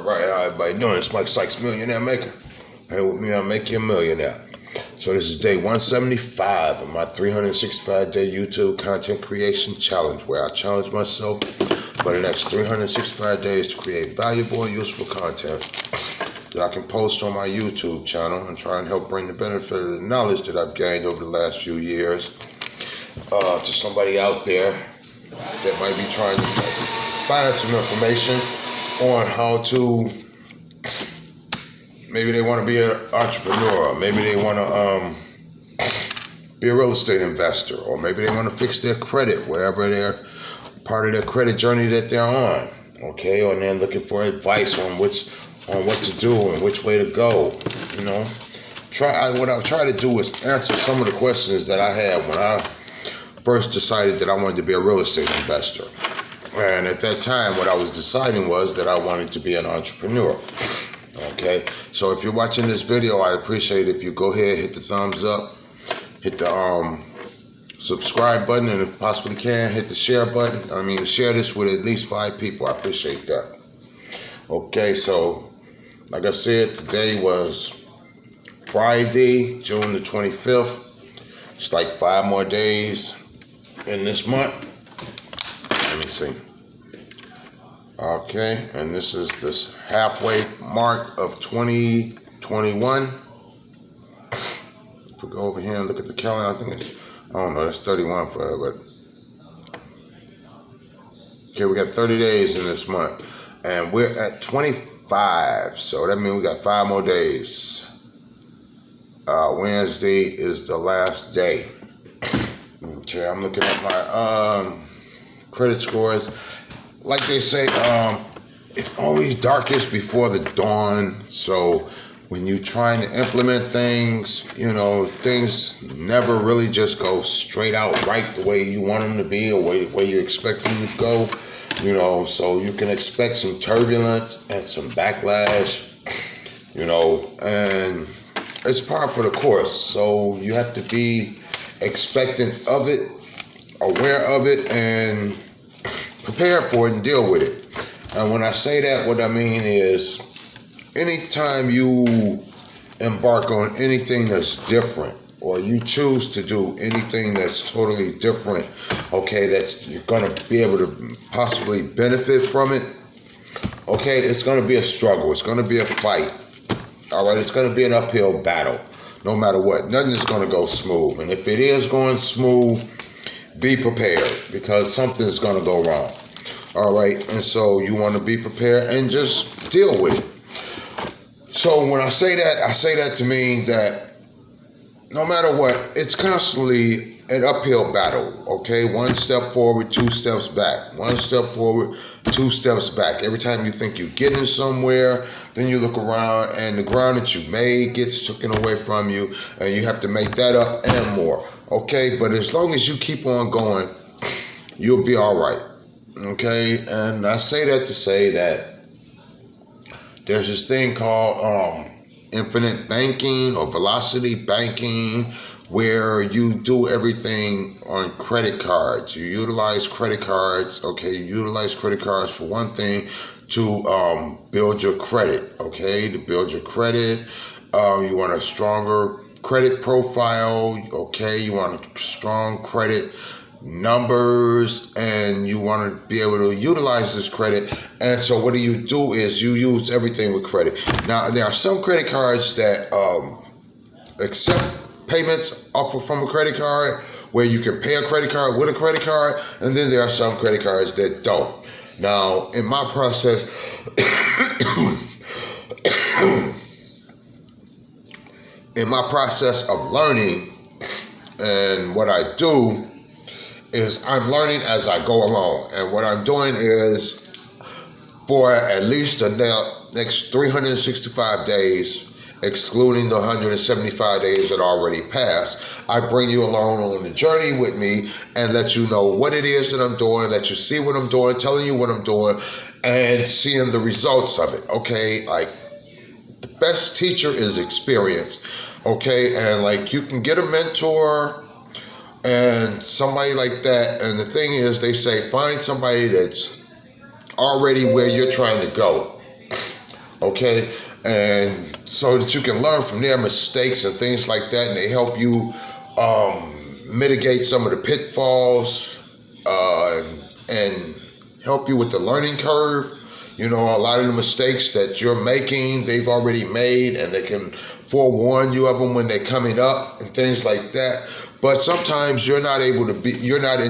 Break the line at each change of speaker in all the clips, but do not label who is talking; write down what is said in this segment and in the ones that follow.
Alright, how everybody doing? It's Mike Sykes, Millionaire Maker. Hey, with me, I'll make you a millionaire. So this is day 175 of my 365-day YouTube content creation challenge, where I challenge myself for the next 365 days to create valuable and useful content that I can post on my YouTube channel and try and help bring the benefit of the knowledge that I've gained over the last few years to somebody out there that might be trying to find some information on how to, maybe they want to be an entrepreneur, maybe they want to be a real estate investor, or maybe they want to fix their credit, whatever their part of their credit journey that they're on, okay, or they're looking for advice on what to do and which way to go, you know. What I'll try to do is answer some of the questions that I had when I first decided that I wanted to be a real estate investor. And at that time, what I was deciding was that I wanted to be an entrepreneur. Okay, so if you're watching this video, I appreciate it if you go ahead, hit the thumbs up, hit the subscribe button, and if possibly can, hit the share button. I mean, share this with at least 5 people. I appreciate that. Okay, so like I said, today was Friday, June the 25th. It's like 5 more days in this month. Let me see. Okay, and this is this halfway mark of 2021. If we go over here and look at the calendar, I think it's, I don't know, that's 31 for her, but okay, we got 30 days in this month, and we're at 25, so that means we got 5 more days. Wednesday is the last day. Okay, I'm looking at my credit scores. Like they say, it's always darkest before the dawn. So when you're trying to implement things, you know, things never really just go straight out right the way you want them to be, or the way you expect them to go, you know. So you can expect some turbulence and some backlash, you know, and it's par for the course. So you have to be expectant of it, aware of it, and prepare for it and deal with it. And when I say that, what I mean is, anytime you embark on anything that's different, or you choose to do anything that's totally different, okay, that you're going to be able to possibly benefit from it, okay, it's going to be a struggle. It's going to be a fight. All right, it's going to be an uphill battle, no matter what. Nothing is going to go smooth. And if it is going smooth, be prepared, because something's going to go wrong. All right, and so you want to be prepared and just deal with it. So when I say that to mean that no matter what, it's constantly an uphill battle, okay? 1 step forward, 2 steps back. 1 step forward, 2 steps back. Every time you think you're getting somewhere, then you look around and the ground that you made gets taken away from you, and you have to make that up and more, okay? But as long as you keep on going, you'll be all right, okay? And I say that to say that there's this thing called infinite banking or velocity banking, where you do everything on credit cards. You utilize credit cards, okay? You utilize credit cards for one thing, to build your credit, okay? To build your credit. You want a stronger credit profile, okay? You want a strong credit numbers, and you want to be able to utilize this credit. And so what you do is you use everything with credit. Now, there are some credit cards that accept payments offered from a credit card, where you can pay a credit card with a credit card, and then there are some credit cards that don't. Now, in my process, of learning, and what I do is I'm learning as I go along. And what I'm doing is, for at least the next 365 days, excluding the 175 days that already passed, I bring you along on the journey with me and let you know what it is that I'm doing, let you see what I'm doing, telling you what I'm doing, and seeing the results of it, okay? Like, the best teacher is experience, okay? And like, you can get a mentor and somebody like that, and the thing is, they say find somebody that's already where you're trying to go. okay? And so that you can learn from their mistakes and things like that, and they help you mitigate some of the pitfalls and help you with the learning curve. You know, a lot of the mistakes that you're making, they've already made, and they can forewarn you of them when they're coming up and things like that. But sometimes you're not in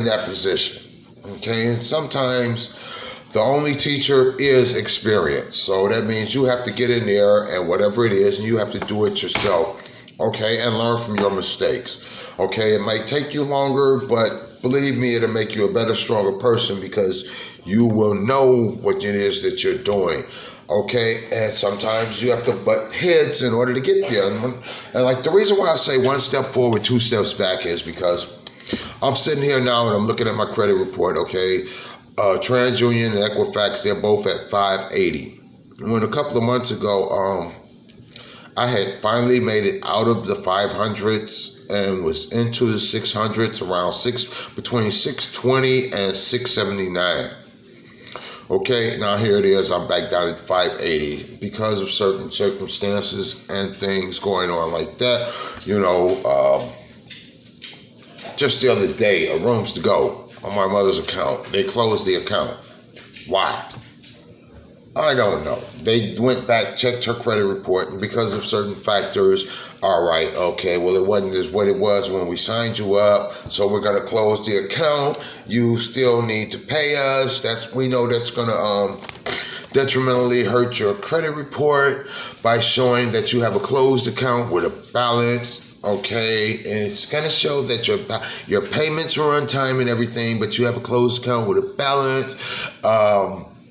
that position, okay? And sometimes the only teacher is experience. So that means you have to get in there and whatever it is, and you have to do it yourself, okay? And learn from your mistakes, okay? It might take you longer, but believe me, it'll make you a better, stronger person because you will know what it is that you're doing, okay? And sometimes you have to butt heads in order to get there. And like the reason why I say one step forward, two steps back is because I'm sitting here now and I'm looking at my credit report, okay? TransUnion and Equifax, they're both at 580. When a couple of months ago, I had finally made it out of the 500s and was into the 600s around between 620 and 679. Okay, now here it is. I'm back down at 580 because of certain circumstances and things going on like that. You know, just the other day, a rooms to go on my mother's account. They closed the account. Why? I don't know. They went back, checked her credit report, and because of certain factors, all right, okay, well, it wasn't as what it was when we signed you up, so we're going to close the account. You still need to pay us. We know that's going to detrimentally hurt your credit report by showing that you have a closed account with a balance. Okay, and it's going to show that your payments are on time and everything, but you have a closed account with a balance.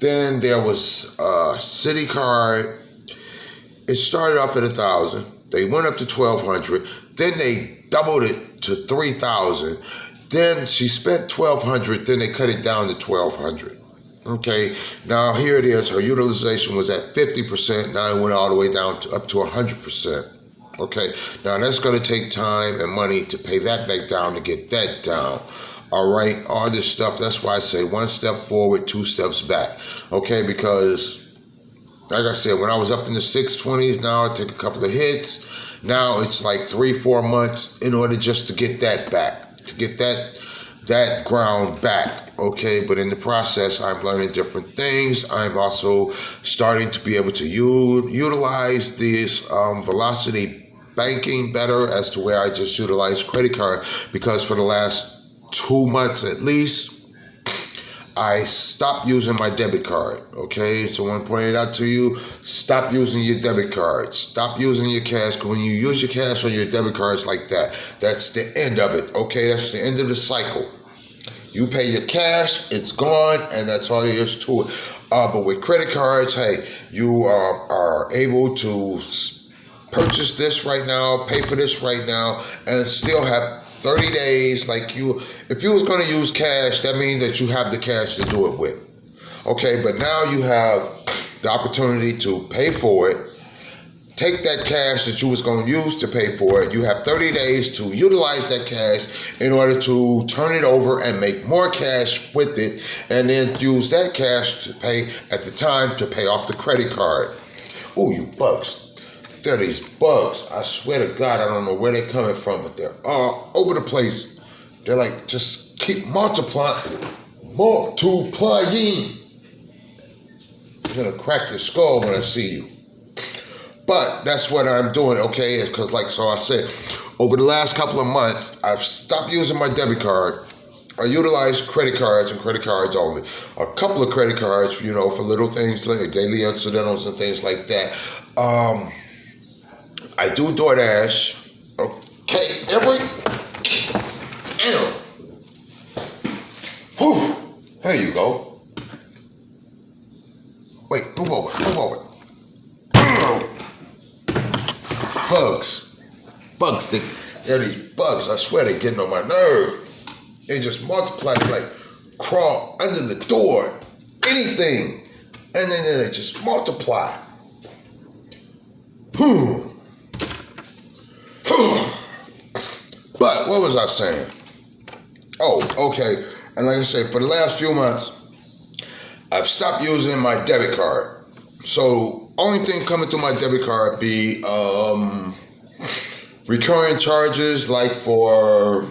Then there was Citi card. It started off at 1,000. They went up to 1,200. Then they doubled it to 3,000. Then she spent 1,200. Then they cut it down to 1,200. Okay, now here it is. Her utilization was at 50%. Now it went all the way down up to 100%. Okay, now that's going to take time and money to pay that back down to get that down. All right, all this stuff. That's why I say one step forward, two steps back. Okay, because like I said, when I was up in the 620s, now I take a couple of hits. Now it's like 3-4 months in order just to get that back, to get that ground back. Okay, but in the process, I'm learning different things. I'm also starting to be able to utilize this velocity banking better as to where I just utilize credit card, because for the last 2 months at least, I stopped using my debit card, okay? Someone pointed out to you, stop using your debit card. Stop using your cash, because when you use your cash on your debit cards like that, that's the end of it, okay? That's the end of the cycle. You pay your cash, it's gone, and that's all there is to it. But with credit cards, hey, you are able to purchase this right now, pay for this right now, and still have 30 days. Like if you was going to use cash, that means that you have the cash to do it with. Okay, but now you have the opportunity to pay for it. Take that cash that you was going to use to pay for it. You have 30 days to utilize that cash in order to turn it over and make more cash with it, and then use that cash to pay at the time to pay off the credit card. Oh, you bugs. They're these bugs. I swear to God, I don't know where they're coming from, but they're all over the place. They're like, just keep multiplying. Multiplying. I'm going to crack your skull when I see you. But that's what I'm doing, okay? Because so I said, over the last couple of months, I've stopped using my debit card. I utilize credit cards and credit cards only. A couple of credit cards, for little things like daily incidentals and things like that. I do DoorDash. Okay, there you go. Wait, move over. Bugs. They're these bugs. I swear they're getting on my nerve. They just multiply, like crawl under the door, anything, and then they just multiply. But what was I saying? Oh, okay. And like I said, for the last few months, I've stopped using my debit card. So only thing coming through my debit card be recurring charges like for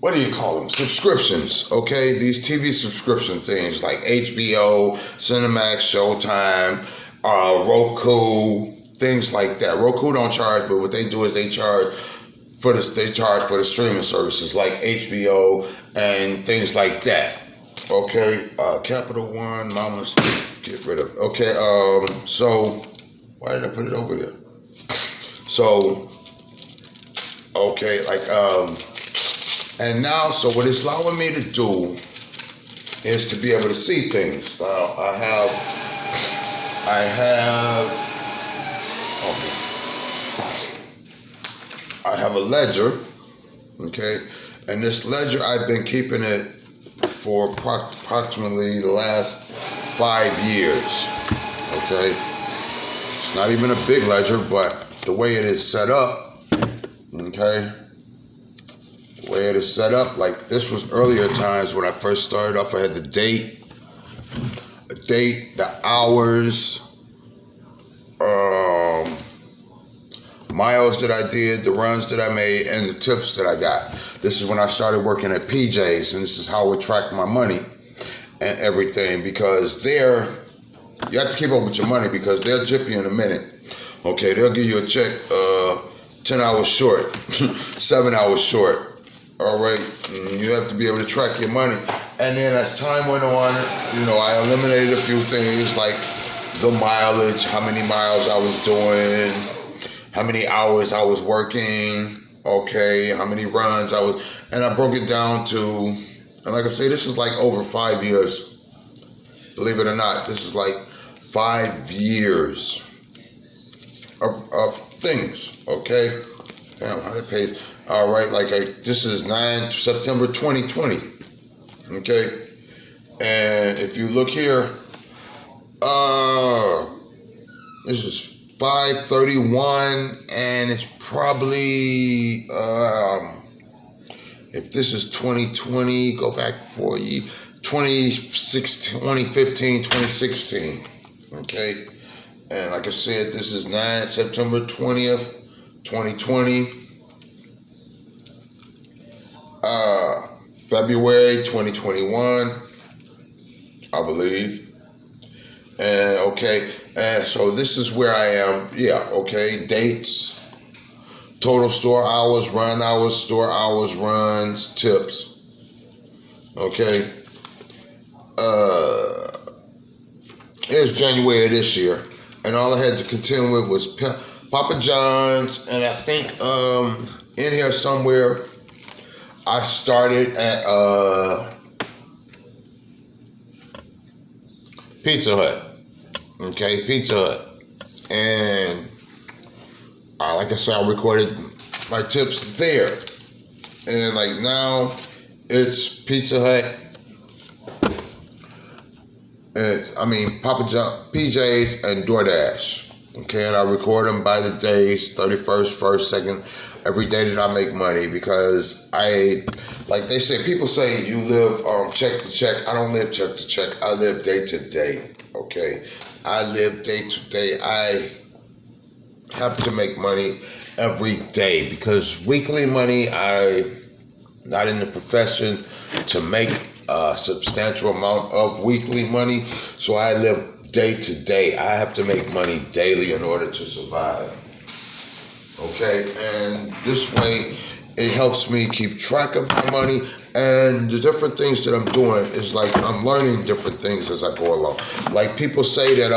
what do you call them? Subscriptions, okay? These TV subscription things like HBO, Cinemax, Showtime, Roku, things like that. Roku don't charge, but what they do is they charge for the streaming services like HBO and things like that. Okay, Capital One, Mama's, get rid of. Okay, so why did I put it over there? So, okay, and now, so what it's allowing me to do is to be able to see things. Now, I have a ledger, okay, and this ledger I've been keeping it for approximately the last 5 years, okay. It's not even a big ledger, but the way it is set up, okay. The way it is set up, like this was earlier times when I first started off. I had the date, the hours, miles that I did, the runs that I made, and the tips that I got. This is when I started working at PJ's, and this is how I would track my money and everything, because there, you have to keep up with your money because they'll jip you in a minute. Okay, they'll give you a check 10 hours short, 7 hours short. All right, you have to be able to track your money. And then as time went on, I eliminated a few things like the mileage, how many miles I was doing, how many hours I was working, okay, how many runs I was, and I broke it down to, and like I say, this is like over 5 years. Believe it or not, this is like 5 years of things, okay? Damn, how did pay? All right, this is 9 September 2020, okay? And if you look here, this is 5/31, and it's probably, if this is 2020, go back 4 years, 2015, 2016, okay? And like I said, this is September 20th, 2020. February 2021, I believe. And okay, and so this is where I am. Yeah, okay, dates, total store hours, run hours, store hours, runs, tips. Okay. Here's January of this year, and all I had to contend with was Papa John's, and I think in here somewhere I started at Pizza Hut. Okay, Pizza Hut. And like I said, I recorded my tips there. And like now, it's Pizza Hut. Papa John, PJ's, and DoorDash. Okay, and I record them by the days, 31st, 1st, 2nd, every day that I make money, because like they say, people say you live check to check. I don't live check to check. I live day to day, okay? I live day to day. I have to make money every day because weekly money, I'm not in the profession to make a substantial amount of weekly money, so I live day to day. I have to make money daily in order to survive. Okay, and this way it helps me keep track of my money, and the different things that I'm doing is like I'm learning different things as I go along. Like people say that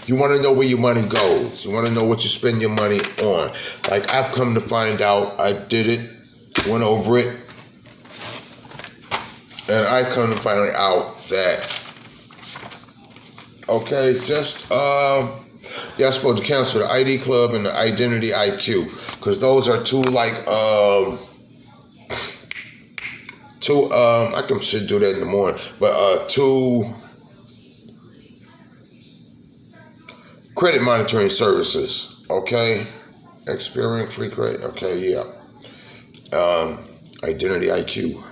you want to know where your money goes. You want to know what you spend your money on. Like I've come to find out, I did it, went over it, and I come to find out that okay, I'm supposed to cancel the ID Club and the Identity IQ, because those are two I should do that in the morning, but two credit monitoring services, okay? Experience free credit, okay, yeah. Identity IQ,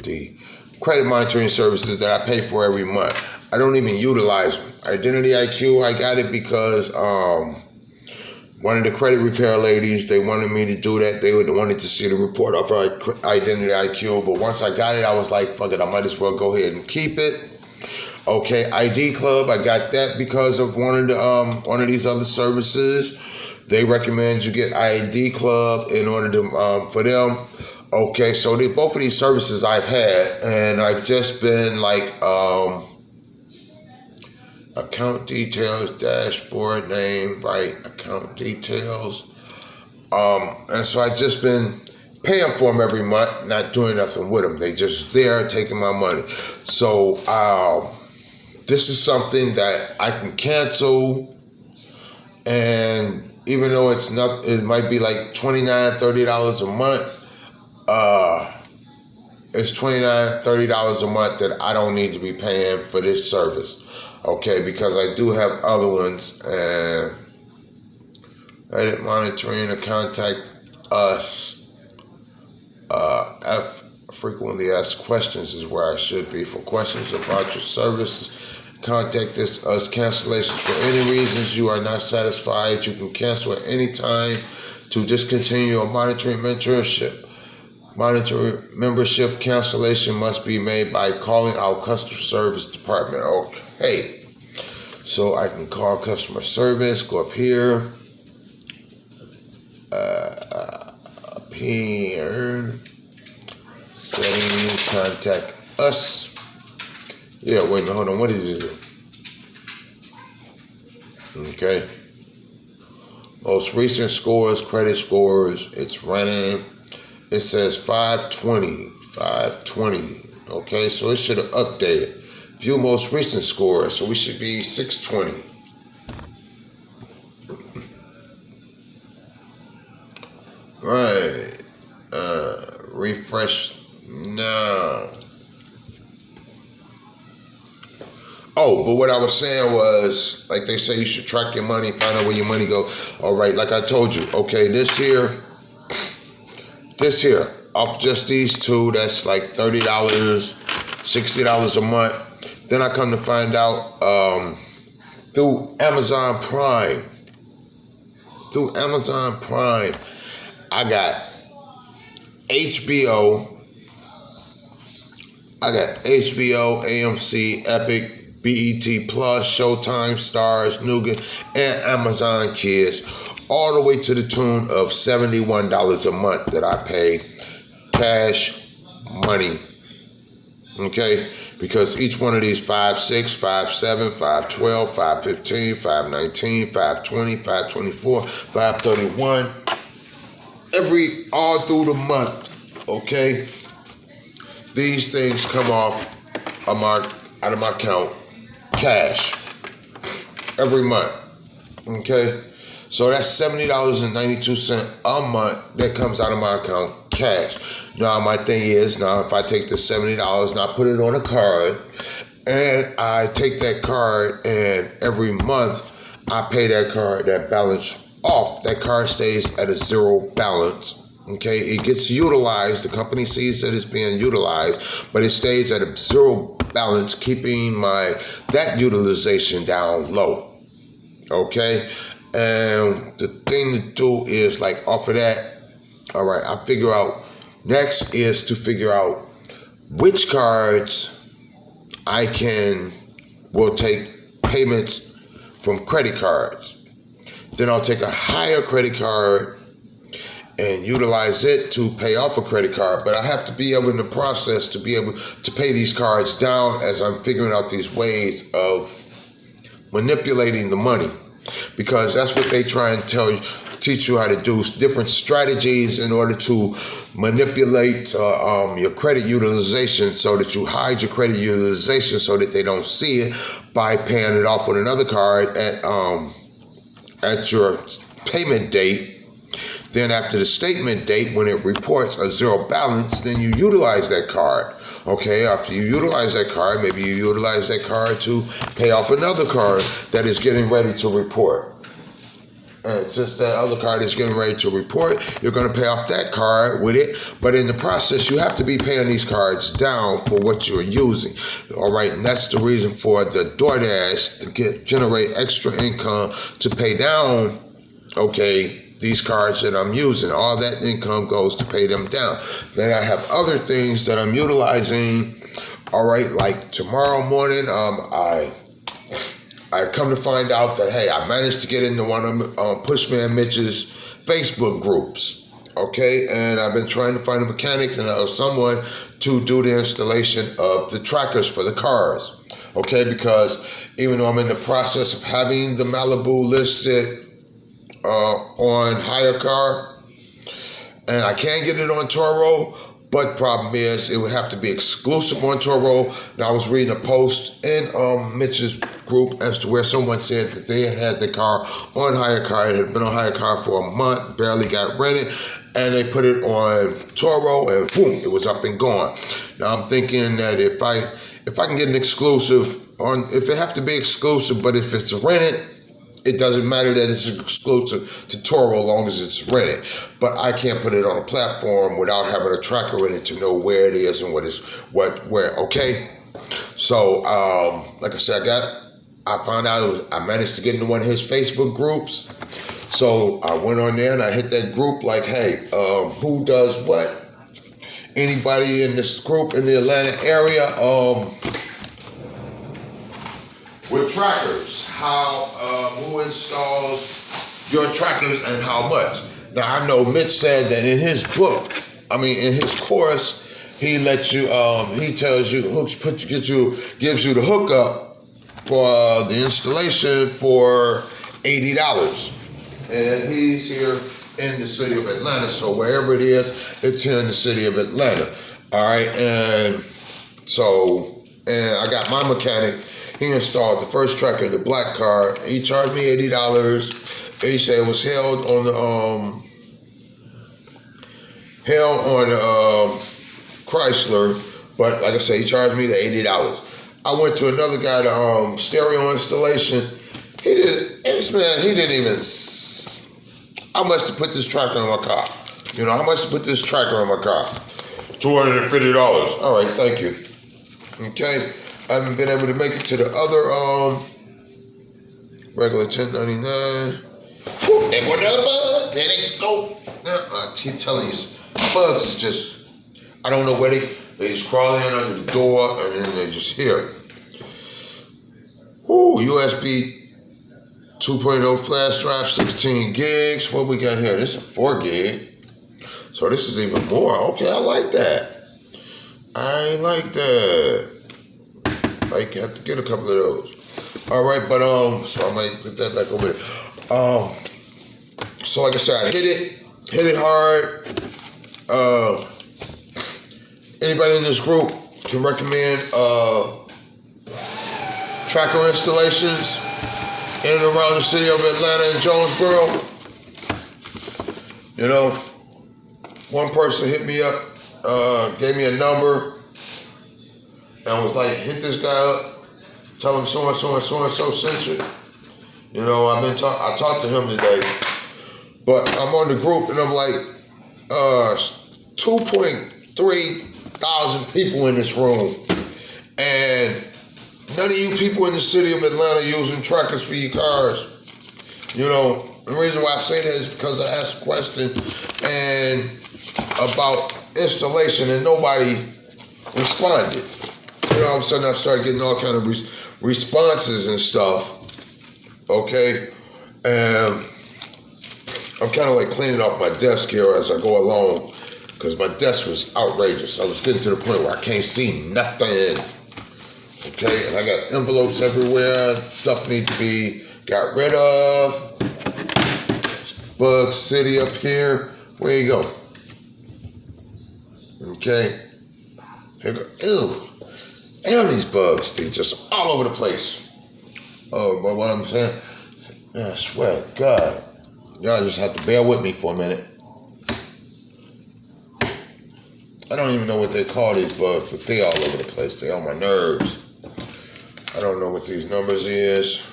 the credit monitoring services that I pay for every month. I don't even utilize them. Identity IQ, I got it because one of the credit repair ladies, they wanted me to do that. They wanted to see the report off of Identity IQ. But once I got it, I was like, fuck it, I might as well go ahead and keep it. Okay, ID Club, I got that because of one of these other services. They recommend you get ID Club in order to for them. Okay, so both of these services I've had, and I've just been like account details, dashboard name, right? Account details, and so I've just been paying for them every month, not doing nothing with them. They just there taking my money. So this is something that I can cancel, and even though it's not, it might be like $29, $30 a month. It's $29, $30 a month that I don't need to be paying for this service. Okay, because I do have other ones, and edit monitoring to contact us. Frequently asked questions is where I should be. For questions about your service, contact us. Cancellations for any reasons you are not satisfied. You can cancel at any time to discontinue your monitoring mentorship. Monitor membership cancellation must be made by calling our customer service department. Okay, so I can call customer service, go up here, settings, contact us. Yeah, wait a minute, hold on, what did you do? Okay, most recent scores, credit scores, it's running. It says 520. Okay, so it should have updated. View most recent scores, so we should be 620. Right. Refresh now. Oh, but what I was saying was, like they say, you should track your money, find out where your money goes. All right, like I told you. Okay, this here, off just these two, that's like $30, $60 a month. Then I come to find out through Amazon Prime, I got HBO, AMC, Epic, BET Plus, Showtime, Stars, Nougat, and Amazon Kids, all the way to the tune of $71 a month that I pay cash money. Okay? Because each one of these 5.6, 5.7, 5.12, 5.15, 5.19, 5.20, 5.24, 5.31, all through the month. Okay? These things come off of out of my account cash every month. Okay? So that's $70.92 a month that comes out of my account cash. Now my thing is, if I take the $70 and I put it on a card, and I take that card, and every month I pay that card, that balance off. That card stays at a zero balance. Okay, it gets utilized. The company sees that it's being utilized, but it stays at a zero balance, keeping that utilization down low. Okay. And the thing to do is, like, off of that, all right, next is to figure out which cards I will take payments from credit cards. Then I'll take a higher credit card and utilize it to pay off a credit card. But I have to be able in the process to be able to pay these cards down as I'm figuring out these ways of manipulating the money. Because that's what they try and teach you how to do, different strategies in order to manipulate your credit utilization, so that you hide your credit utilization so that they don't see it, by paying it off with another card at your payment date. Then after the statement date, when it reports a zero balance, then you utilize that card. Okay, after you utilize that card, maybe you utilize that card to pay off another card that is getting ready to report. And since that other card is getting ready to report, you're going to pay off that card with it. But in the process, you have to be paying these cards down for what you're using. All right, and that's the reason for the DoorDash to generate extra income to pay down, okay, these cards that I'm using. All that income goes to pay them down. Then I have other things that I'm utilizing. All right, like tomorrow morning, I come to find out that, hey, I managed to get into one of Pushman Mitch's Facebook groups, okay? And I've been trying to find a mechanic and someone to do the installation of the trackers for the cars, okay? Because even though I'm in the process of having the Malibu listed on hire car, and I can get it on Toro, but problem is it would have to be exclusive on Toro. Now I was reading a post in Mitch's group as to where someone said that they had the car on hire car. It had been on hire car for a month, barely got rented, and they put it on Toro, and boom, it was up and gone. Now I'm thinking that if I can get an exclusive on, if it have to be exclusive, but if it's rented, it doesn't matter that it's exclusive to Toro as long as it's rented. But I can't put it on a platform without having a tracker in it to know where it is and where, okay? So, like I said, I found out I managed to get into one of his Facebook groups. So I went on there and I hit that group like, hey, who does what? Anybody in this group in the Atlanta area, with trackers, who installs your trackers and how much? Now I know Mitch said that in his book, in his course, he lets you, he tells you, gives you the hookup for the installation for $80. And he's here in the city of Atlanta, so wherever it is, it's here in the city of Atlanta. All right, and I got my mechanic. He installed the first tracker, the black car. He charged me $80. He said it was held on the Chrysler, but like I said, he charged me the $80. I went to another guy to stereo installation. He didn't even. How much to put this tracker on my car? How much to put this tracker on my car? $250. All right, thank you. Okay. I haven't been able to make it to the other regular 1099. Whoop, there go the bug. There they go. I keep telling you, bugs is just, I don't know where they just crawl in under the door and then they just here. USB 2.0 flash drive, 16 gigs. What we got here? This is a 4 gig. So this is even more. Okay, I like that. I like that. I have to get a couple of those. All right, but so I might put that back over there. So like I said, I hit it hard. Anybody in this group can recommend tracker installations in and around the city of Atlanta and Jonesboro. One person hit me up, gave me a number. And was like, hit this guy up, tell him so and so sent you. I talked to him today, but I'm on the group and I'm like, 2.3 thousand people in this room, and none of you people in the city of Atlanta using trackers for your cars. The reason why I say that is because I asked a question and about installation and nobody responded. All of a sudden I started getting all kind of responses and stuff, okay? And I'm kind of like cleaning off my desk here as I go along because my desk was outrageous. I was getting to the point where I can't see nothing, okay? And I got envelopes everywhere. Stuff needs to be got rid of. Bug City up here. Where you go? Okay. Here we go. Ew. Damn, these bugs, they just all over the place. Oh, but what I'm saying, I swear to God, y'all just have to bear with me for a minute. I don't even know what they call these bugs, but they all over the place. They on my nerves. I don't know what these numbers is.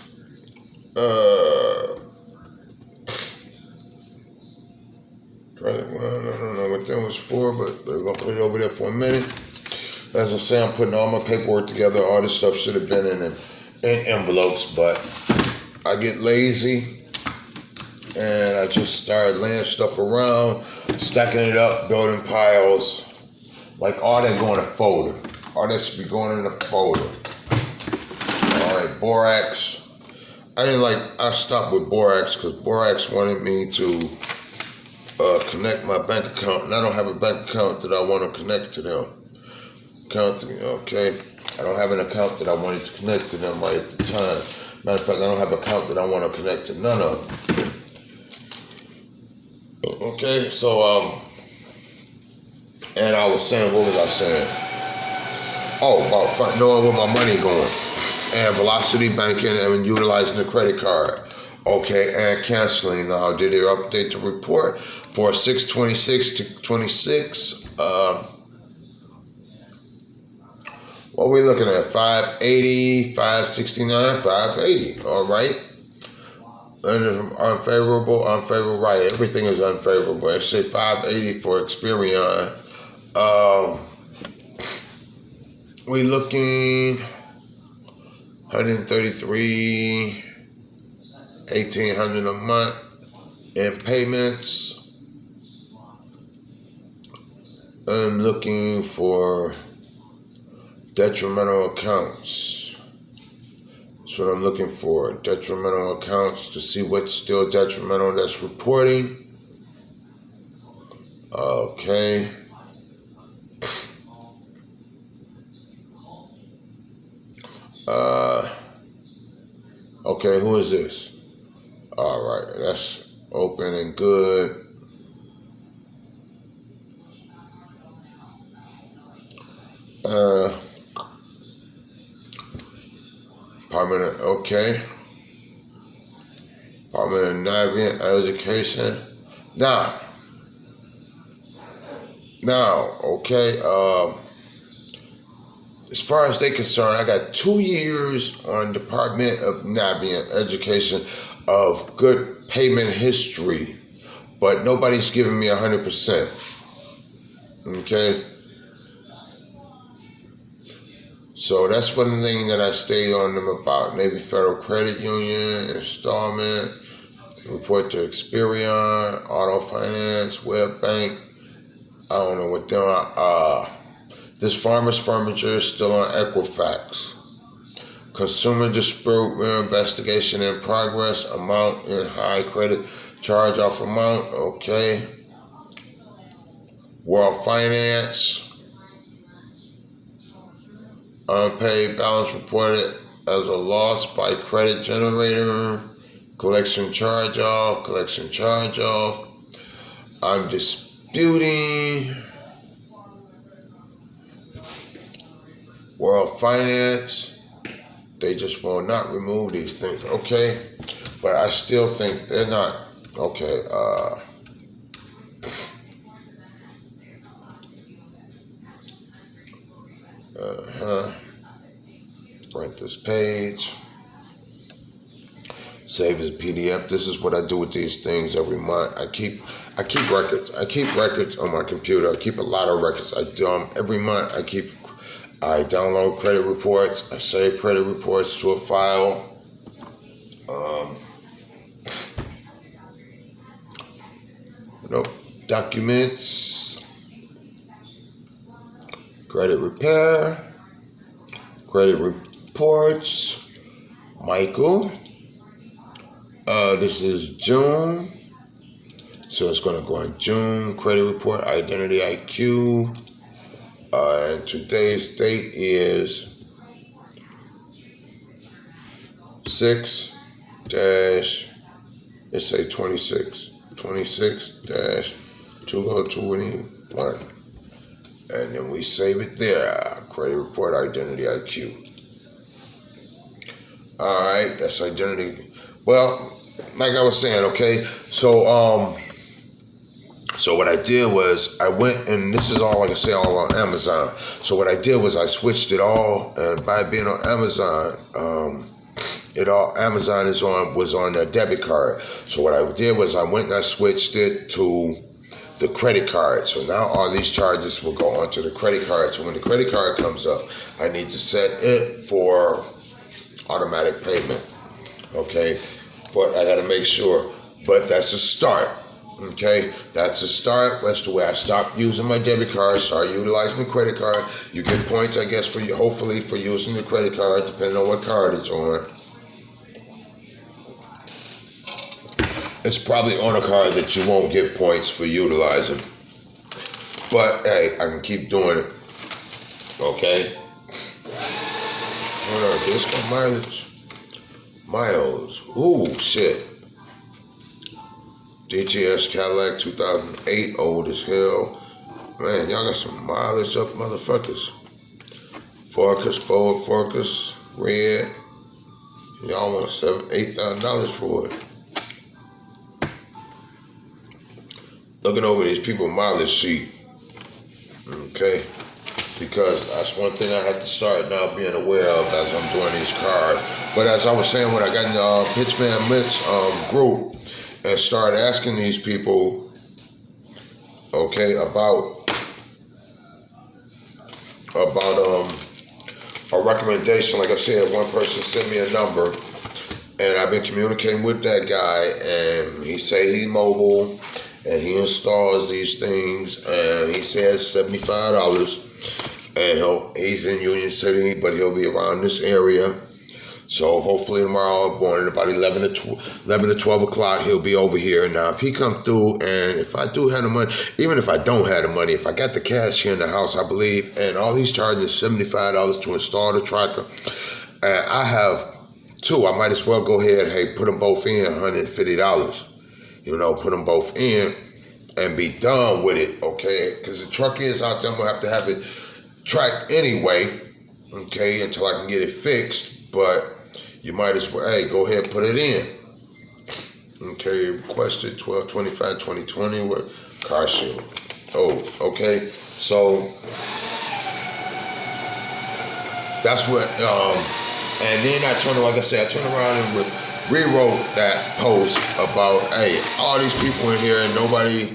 it's for, but we're going to put it over there for a minute. As I say, I'm putting all my paperwork together. All this stuff should have been in envelopes, but I get lazy and I just started laying stuff around, stacking it up, building piles. Like all that go in a folder. All that should be going in a folder. All right, borax. I stopped with borax because borax wanted me to connect my bank account, and I don't have a bank account that I want to connect to them. Okay. I don't have an account that I wanted to connect to them right at the time. Matter of fact, I don't have an account that I want to connect to none of them. Okay, so, and I was saying, what was I saying? Oh, about knowing where my money going. And velocity banking and utilizing the credit card. Okay, and canceling. Now, did they update the report for 6/26 to 26? What are we looking at? 580, 569, 580. All right. And it's unfavorable, right. Everything is unfavorable. I say 580 for Experian. We looking 133, 1,800 a month in payments. I'm looking for detrimental accounts. That's what I'm looking for. Detrimental accounts to see what's still detrimental that's reporting. Okay. Okay, who is this? All right, that's open and good. Department of, okay. Department of Navigant Education. Now, okay, as far as they're concerned, I got 2 years on Department of Navigant Education of good payment history, but nobody's giving me 100%. Okay? So that's one thing that I stay on them about. Navy Federal Credit Union, installment, report to Experian, auto finance, web bank. I don't know what they're on. This Farmer's Furniture is still on Equifax. Consumer dispute investigation in progress. Amount in high credit charge-off amount. Okay. World Finance. Unpaid balance reported as a loss by credit generator. Collection charge-off. I'm disputing. World Finance. They just will not remove these things. Okay. But I still think they're not. Okay. Print this page. Save as PDF. This is what I do with these things every month. I keep records. I keep records on my computer. I keep a lot of records. I do them every month. I download credit reports. I save credit reports to a file. Documents. Credit repair. Credit reports. Michael. This is June. So it's going to go in June. Credit report, identity IQ. And today's date is 26-2021. And then we save it there. Credit report, identity IQ. All right, that's identity. Well, like I was saying, okay, so what I did was I went, and this is all, like I say, all on Amazon. So what I did was I switched it all, and by being on Amazon, Amazon was on their debit card. So what I did was I went and I switched it to the credit card. So now all these charges will go onto the credit card. So when the credit card comes up, I need to set it for automatic payment. Okay, but I got to make sure. But that's a start. Okay, that's a start. That's the way I stopped using my debit card, start utilizing the credit card. You get points, I guess, for you, hopefully for using the credit card, depending on what card it's on. It's probably on a card that you won't get points for utilizing. But hey, I can keep doing it. Okay. Hold on, this got mileage. Miles. Ooh, shit. DTS Cadillac 2008, old as hell. Man, y'all got some mileage up, motherfuckers. Focus, forward focus, red. Y'all want $8,000 for it. Looking over these people's mileage sheet. Okay. Because that's one thing I have to start now being aware of as I'm doing these cars. But as I was saying, when I got in the Pitchman Mitch group and started asking these people, okay, about a recommendation. Like I said, one person sent me a number, and I've been communicating with that guy, and he say he's mobile, and he installs these things, and he says $75, and he's in Union City, but he'll be around this area. So hopefully tomorrow morning, about 11 to 12 o'clock, he'll be over here. Now, if he come through, and if I do have the money, even if I don't have the money, if I got the cash here in the house, I believe, and all he's charging is $75 to install the tracker, and I have two, I might as well go ahead, hey, put them both in, $150. You know, put them both in and be done with it, okay? Because the truck is out there, I'm going to have it tracked anyway, okay, until I can get it fixed. But you might as well, hey, go ahead and put it in. Okay, requested 12/25/2020 with car shield. Oh, okay. So that's what, and then I turned around and rewrote that post about, hey, all these people in here and nobody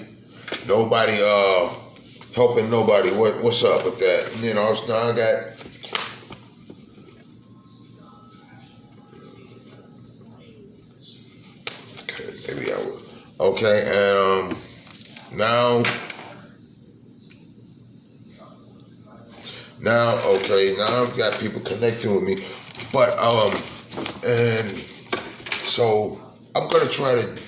helping nobody. What's up with that? You know, now I got. Maybe I will. Okay, and now I've got people connecting with me, but and so I'm gonna try to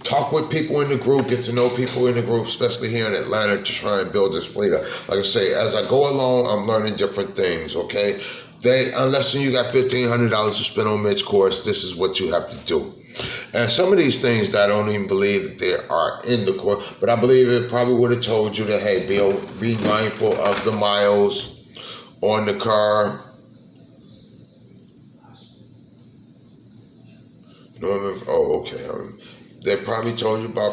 talk with people in the group, get to know people in the group, especially here in Atlanta, to try and build this fleet up. Like I say, as I go along, I'm learning different things. Okay, unless you got $1,500 to spend on Mitch's course, this is what you have to do. And some of these things that I don't even believe that they are in the course, but I believe it probably would have told you that, hey, be mindful of the miles on the car. Oh, okay. They probably told you about